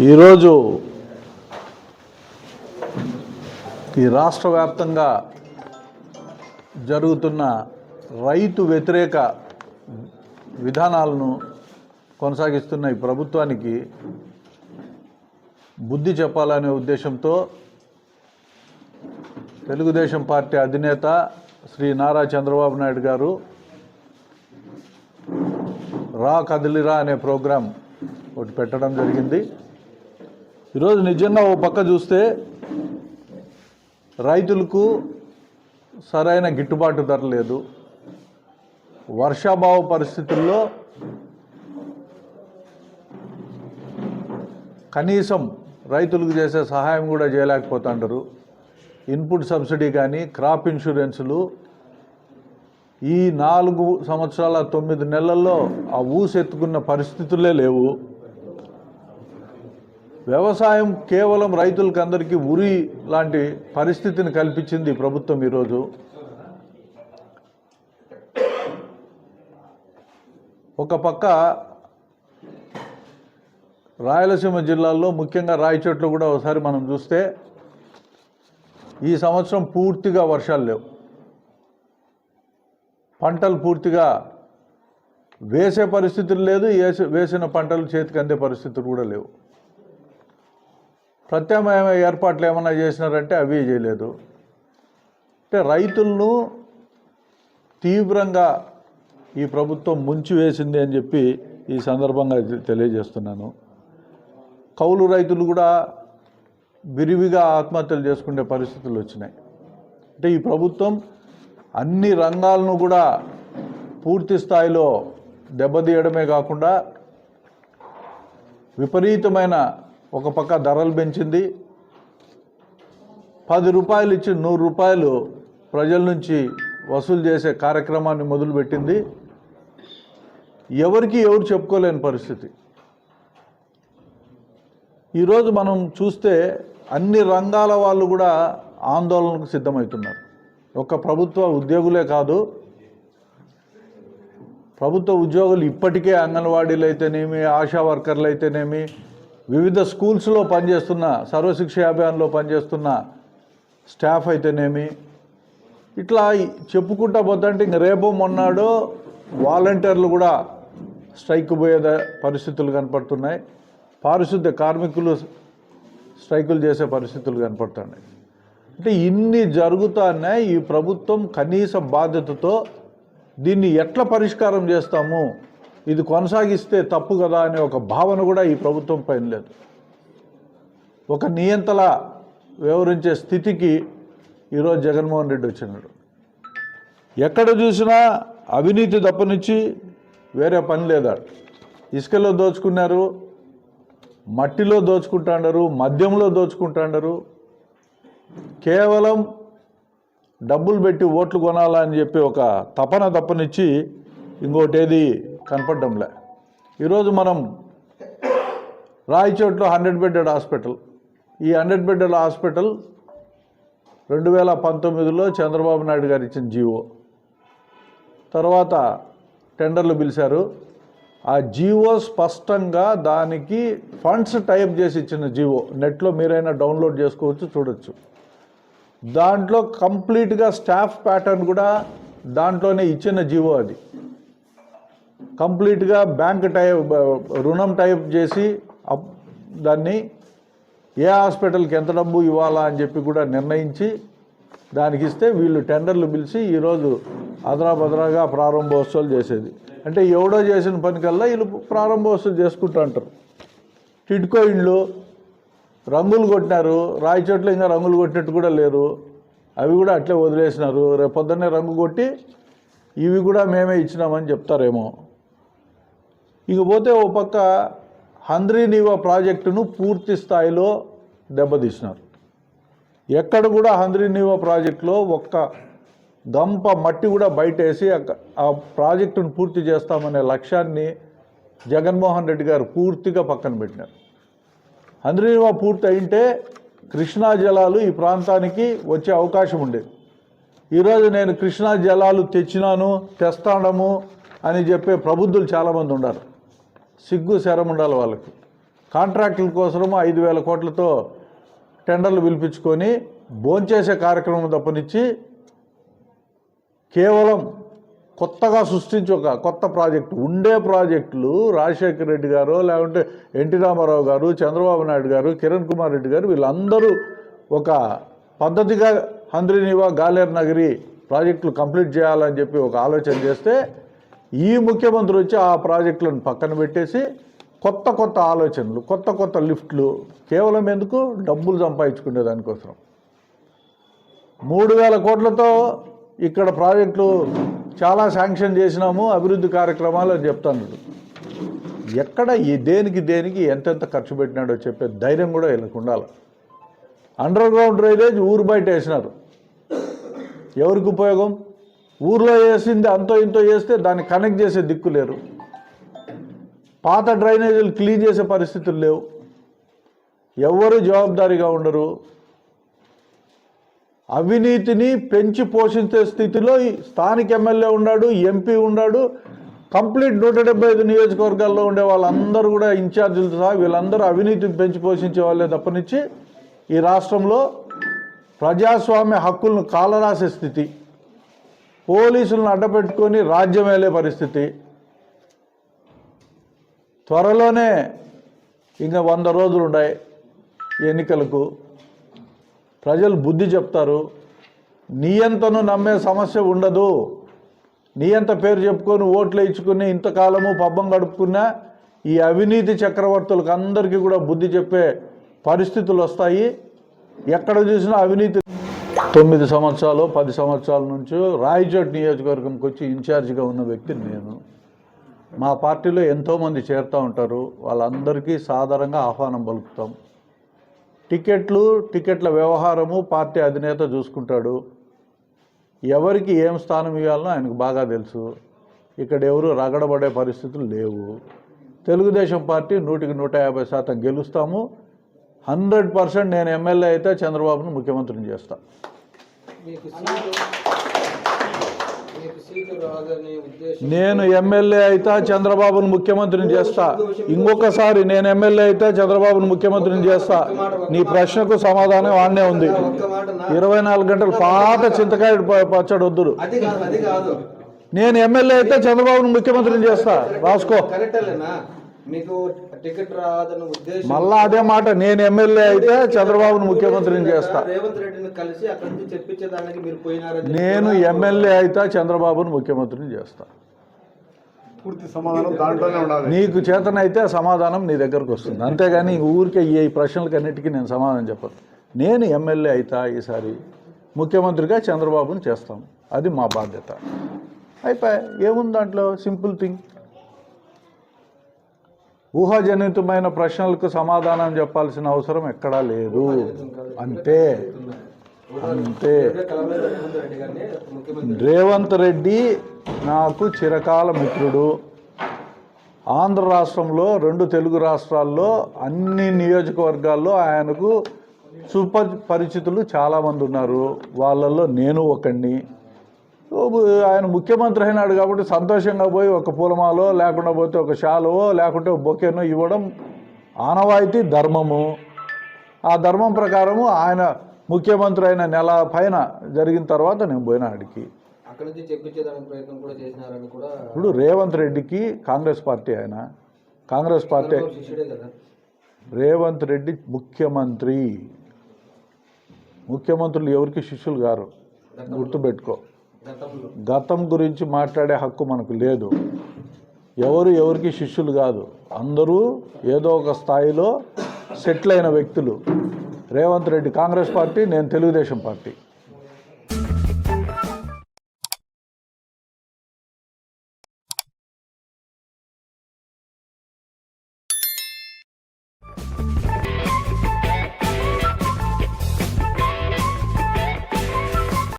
ఈరోజు ఈ రాష్ట్ర వ్యాప్తంగా జరుగుతున్న రైతు వ్యతిరేక విధానాలను కొనసాగిస్తున్న ఈ ప్రభుత్వానికి బుద్ధి చెప్పాలనే ఉద్దేశంతో తెలుగుదేశం పార్టీ అధినేత శ్రీ నారా చంద్రబాబు నాయుడు గారు రా కదిలిరా అనే ప్రోగ్రాం ఒకటి పెట్టడం జరిగింది. ఈరోజు నిజంగా ఓ పక్క చూస్తే రైతులకు సరైన గిట్టుబాటు ధర లేదు. వర్షాభావ పరిస్థితుల్లో కనీసం రైతులకు చేసే సహాయం కూడా చేయలేకపోతుంటారు. ఇన్పుట్ సబ్సిడీ కానీ క్రాప్ ఇన్సూరెన్సులు ఈ 4 సంవత్సరాల 9 నెలల్లో ఆ ఊసెత్తుకున్న పరిస్థితులే లేవు. వ్యవసాయం కేవలం రైతులకు అందరికీ ఉరి లాంటి పరిస్థితిని కల్పించింది ప్రభుత్వం. ఈరోజు ఒక పక్క రాయలసీమ జిల్లాల్లో ముఖ్యంగా రాయచోట్ల కూడా ఒకసారి మనం చూస్తే ఈ సంవత్సరం పూర్తిగా వర్షాలు లేవు. పంటలు పూర్తిగా వేసే పరిస్థితులు లేదు, వేసిన పంటలు చేతికి అందే పరిస్థితులు కూడా లేవు. ప్రత్యామ్నాయ ఏర్పాట్లు ఏమైనా చేసినారంటే అవి చేయలేదు. అంటే రైతులను తీవ్రంగా ఈ ప్రభుత్వం ముంచివేసింది అని చెప్పి ఈ సందర్భంగా తెలియజేస్తున్నాను. కౌలు రైతులు కూడా విరివిగా ఆత్మహత్యలు చేసుకునే పరిస్థితులు వచ్చినాయి. అంటే ఈ ప్రభుత్వం అన్ని రంగాలను కూడా పూర్తి స్థాయిలో దెబ్బతీయడమే కాకుండా విపరీతమైన ఒక పక్క ధరలు పెంచింది. 10 రూపాయలు ఇచ్చి 100 రూపాయలు ప్రజల నుంచి వసూలు చేసే కార్యక్రమాన్ని మొదలుపెట్టింది. ఎవరికి ఎవరు చెప్పుకోలేని పరిస్థితి. ఈరోజు మనం చూస్తే అన్ని రంగాల వాళ్ళు కూడా ఆందోళనకు సిద్ధమవుతున్నారు. ఒక ప్రభుత్వ ఉద్యోగులే కాదు, ప్రభుత్వ ఉద్యోగులు ఇప్పటికే అంగన్వాడీలు అయితేనేమి, ఆశా వర్కర్లు అయితేనేమి, వివిధ స్కూల్స్లో పనిచేస్తున్న సర్వశిక్ష అభియాన్లో పనిచేస్తున్న స్టాఫ్ అయితేనేమి, ఇట్లా చెప్పుకుంటా పోతుంటే ఇంక రేపో మొన్నాడో వాలంటీర్లు కూడా స్ట్రైక్ పోయే పరిస్థితులు కనపడుతున్నాయి. పారిశుద్ధ్య కార్మికులు స్ట్రైకులు చేసే పరిస్థితులు కనపడుతున్నాయి. అంటే ఇన్ని జరుగుతున్నాయి. ఈ ప్రభుత్వం కనీస బాధ్యతతో దీన్ని ఎట్లా పరిష్కారం చేస్తాము, ఇది కొనసాగిస్తే తప్పు కదా అనే ఒక భావన కూడా ఈ ప్రభుత్వం పైన లేదు. ఒక నియంతలా వ్యవహరించే స్థితికి ఈరోజు జగన్మోహన్ రెడ్డి వచ్చినాడు. ఎక్కడ చూసినా అవినీతి తప్పనిచ్చి వేరే పని లేదా. ఇసుకలో దోచుకున్నారు, మట్టిలో దోచుకుంటాండరు, మద్యంలో దోచుకుంటాండరు. కేవలం డబ్బులు పెట్టి ఓట్లు కొనాలని చెప్పి ఒక తప్పనిచ్చి ఇంకోటి ఏది కనపడడంలే. ఈరోజు మనం రాయచోట్లో 100 బెడ్డెడ్ హాస్పిటల్, ఈ 100 బెడ్డెడ్ హాస్పిటల్ 2019లో చంద్రబాబు నాయుడు గారు ఇచ్చిన జీవో, తర్వాత టెండర్లు పిలిచారు. ఆ జీవో స్పష్టంగా దానికి ఫండ్స్ టైప్ చేసి ఇచ్చిన జీవో, నెట్లో మీరైనా డౌన్లోడ్ చేసుకోవచ్చు, చూడొచ్చు. దాంట్లో కంప్లీట్గా స్టాఫ్ ప్యాటర్న్ కూడా దాంట్లోనే ఇచ్చిన జీవో. అది కంప్లీట్గా బ్యాంక్ టైప్ రుణం టైప్ చేసి దాన్ని ఏ హాస్పిటల్కి ఎంత డబ్బు ఇవ్వాలా అని చెప్పి కూడా నిర్ణయించి దానికి ఇస్తే వీళ్ళు టెండర్లు పిలిచి ఈరోజు అదరాబదరాగా ప్రారంభోత్సవాలు చేసేది. అంటే ఎవడో చేసిన పనికల్లా వీళ్ళు ప్రారంభోత్సవాలు చేసుకుంటూ అంటారు. టిడ్కో ఇండ్లు రంగులు కొట్టినారు, రాయచోట్ల ఇంకా రంగులు కొట్టినట్టు కూడా లేరు, అవి కూడా అట్లే వదిలేసినారు. రేపు పొద్దున్నే రంగు కొట్టి ఇవి కూడా మేమే ఇచ్చినామని చెప్తారేమో. ఇకపోతే ఓ పక్క హంద్రీనీవా ప్రాజెక్టును పూర్తి స్థాయిలో దెబ్బతీసినారు. ఎక్కడ కూడా హంద్రీనీవా ప్రాజెక్టులో ఒక్క గంప మట్టి కూడా బయటేసి ఆ ప్రాజెక్టును పూర్తి చేస్తామనే లక్ష్యాన్ని జగన్మోహన్ రెడ్డి గారు పూర్తిగా పక్కన పెట్టినారు. హంద్రీనీవా పూర్తి అయింటే కృష్ణా జలాలు ఈ ప్రాంతానికి వచ్చే అవకాశం ఉండేది. ఈరోజు నేను కృష్ణా జలాలు తెస్తాడము అని చెప్పే ప్రబుద్ధులు చాలామంది ఉన్నారు. సిగ్గు శరం ఉండాలి వాళ్ళకి. కాంట్రాక్టుల కోసము 5,000 కోట్లతో టెండర్లు పిలిపించుకొని భోంచేసే కార్యక్రమం తప్పనిచ్చి కేవలం కొత్తగా సృష్టించి ఒక కొత్త ప్రాజెక్టు ఉండే ప్రాజెక్టులు రాజశేఖర రెడ్డి గారు లేకుంటే ఎన్టీ రామారావు గారు చంద్రబాబు నాయుడు గారు కిరణ్ కుమార్ రెడ్డి గారు వీళ్ళందరూ ఒక పద్ధతిగా హంద్రీనివా గాలేరు నగరి ప్రాజెక్టులు కంప్లీట్ చేయాలని చెప్పి ఒక ఆలోచన చేస్తే ఈ ముఖ్యమంత్రి వచ్చి ఆ ప్రాజెక్టులను పక్కన పెట్టేసి కొత్త కొత్త ఆలోచనలు కొత్త కొత్త లిఫ్ట్లు కేవలం ఎందుకు డబ్బులు సంపాదించుకునే దానికోసం 3,000 కోట్లతో ఇక్కడ ప్రాజెక్టులు చాలా శాంక్షన్ చేసినాము అభివృద్ధి కార్యక్రమాలు అని చెప్తాను. ఎక్కడ దేనికి ఎంతెంత ఖర్చు పెట్టినాడో చెప్పే ధైర్యం కూడా వీళ్ళకు ఉండాలి. అండర్ గ్రౌండ్ డ్రైనేజ్ ఊరు బయట వేసినారు. ఎవరికి ఉపయోగం? ఊర్లో వేసింది అంతో ఇంతో వేస్తే దాన్ని కనెక్ట్ చేసే దిక్కు లేరు. పాత డ్రైనేజీలు క్లీన్ చేసే పరిస్థితులు లేవు. ఎవరు జవాబుదారీగా ఉండరు. అవినీతిని పెంచి పోషించే స్థితిలో స్థానిక ఎమ్మెల్యే ఉన్నాడు, ఎంపీ ఉన్నాడు. కంప్లీట్ 175 నియోజకవర్గాల్లో ఉండే వాళ్ళందరూ కూడా ఇన్ఛార్జీలతో సహా వీళ్ళందరూ అవినీతిని పెంచి పోషించే వాళ్ళే తప్పనిచ్చి ఈ రాష్ట్రంలో ప్రజాస్వామ్య హక్కులను కాలరాసే స్థితి, పోలీసులను అడ్డపెట్టుకొని రాజ్యం వేలే పరిస్థితి. త్వరలోనే ఇంకా 100 రోజులు ఉన్నాయి ఎన్నికలకు. ప్రజలు బుద్ధి చెప్తారు. నియంతను నమ్మే సమస్య ఉండదు. నియంత పేరు చెప్పుకొని ఓట్లు ఇచ్చుకుని ఇంతకాలము పబ్బం గడుపుకున్న ఈ అవినీతి చక్రవర్తులకు అందరికీ కూడా బుద్ధి చెప్పే పరిస్థితులు వస్తాయి. ఎక్కడ చూసినా అవినీతి. 9 సంవత్సరాలు 10 సంవత్సరాల నుంచి రాయచోటి నియోజకవర్గంకి వచ్చి ఇన్ఛార్జిగా ఉన్న వ్యక్తిని నేను. మా పార్టీలో ఎంతోమంది చేరుతూ ఉంటారు. వాళ్ళందరికీ సాధారణంగా ఆహ్వానం పలుకుతాం. టికెట్ల వ్యవహారము పార్టీ అధినేత చూసుకుంటాడు. ఎవరికి ఏం స్థానం ఇవ్వాలనో ఆయనకు బాగా తెలుసు. ఇక్కడ ఎవరు రగడబడే పరిస్థితులు లేవు. తెలుగుదేశం పార్టీ 100కి 150% గెలుస్తాము. 100% నేను ఎమ్మెల్యే అయితే చంద్రబాబును ముఖ్యమంత్రిని చేస్తా. నేను ఎమ్మెల్యే అయితే చంద్రబాబును ముఖ్యమంత్రిని చేస్తా. ఇంకొకసారి నేను ఎమ్మెల్యే అయితే చంద్రబాబును ముఖ్యమంత్రిని చేస్తా. నీ ప్రశ్నకు సమాధానం వాడినే ఉంది. 24 గంటలు పాత చింతకాయ పచ్చడి వద్దురు. నేను ఎమ్మెల్యే అయితే చంద్రబాబును ముఖ్యమంత్రిని చేస్తా. రాసుకో. మళ్ళా అదే మాట. నేను ఎమ్మెల్యే అయితే చంద్రబాబును ముఖ్యమంత్రిని చేస్తా. నేను ఎమ్మెల్యే అయితే చంద్రబాబును ముఖ్యమంత్రిని చేస్తా. నీకు చేతనైతే సమాధానం నీ దగ్గరకు వస్తుంది. అంతేగాని ఊరికే ఈ ప్రశ్నలకు అన్నిటికీ నేను సమాధానం చెప్పను. నేను ఎమ్మెల్యే అయితే ఈసారి ముఖ్యమంత్రిగా చంద్రబాబును చేస్తాం. అది మా బాధ్యత. అయిపోయి ఏముంది దాంట్లో? Simple thing. ఊహాజనితమైన ప్రశ్నలకు సమాధానం చెప్పాల్సిన అవసరం ఎక్కడా లేదు. అంతే. రేవంత్ రెడ్డి నాకు చిరకాల మిత్రుడు. ఆంధ్ర రాష్ట్రంలో 2 తెలుగు రాష్ట్రాల్లో అన్ని నియోజకవర్గాల్లో ఆయనకు సుపరిచితులు చాలామంది ఉన్నారు. వాళ్ళల్లో నేను ఒకడిని. ఆయన ముఖ్యమంత్రి అయినాడు కాబట్టి సంతోషంగా పోయి ఒక పూలమాలో లేకుండా పోతే ఒక షాలువో లేకుంటే ఒక బొకేనో ఇవ్వడం ఆనవాయితీ, ధర్మము. ఆ ధర్మం ప్రకారము ఆయన ముఖ్యమంత్రి అయిన నెల పైన జరిగిన తర్వాత నేను పోయిన ఆడికి. ఇప్పుడు రేవంత్ రెడ్డికి కాంగ్రెస్ పార్టీ ఆయన కాంగ్రెస్ పార్టీ. రేవంత్ రెడ్డి ముఖ్యమంత్రులు ఎవరికి శిష్యులు గారు, గుర్తుపెట్టుకో. గతం గురించి మాట్లాడే హక్కు మనకు లేదు. ఎవరికి శిష్యులు కాదు. అందరూ ఏదో ఒక స్థాయిలో సెటిల్ అయిన వ్యక్తులు. రేవంత్ రెడ్డి కాంగ్రెస్ పార్టీ, నేను తెలుగుదేశం పార్టీ.